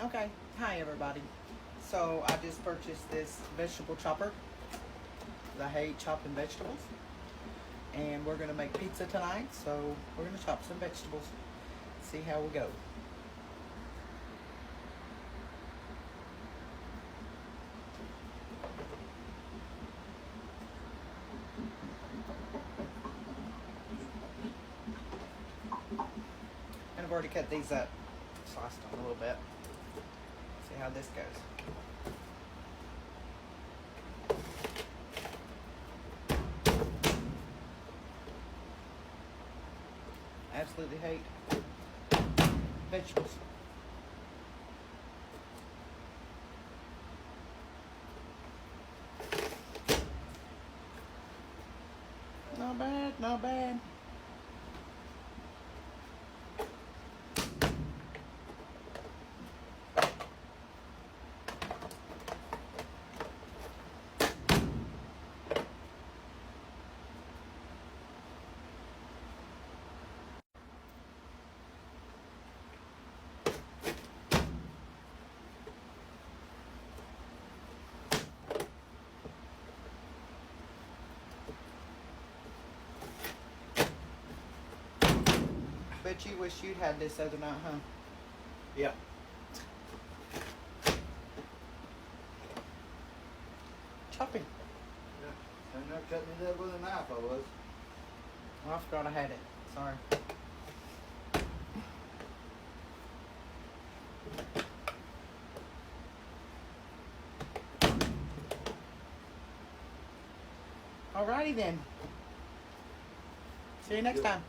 Okay, hi everybody. So I just purchased this vegetable chopper. I hate chopping vegetables. And we're gonna make pizza tonight, so we're gonna chop some vegetables. See how we go. And I've already cut these up, sliced them a little bit. See how this goes. Absolutely hate vegetables. Not bad, not bad. Bet you wish you'd had this other night, huh? Yeah. Chopping. Yeah. I'm not cutting it up with a knife, I was. Oh, I forgot I had it. Sorry. Alrighty then. See you next time.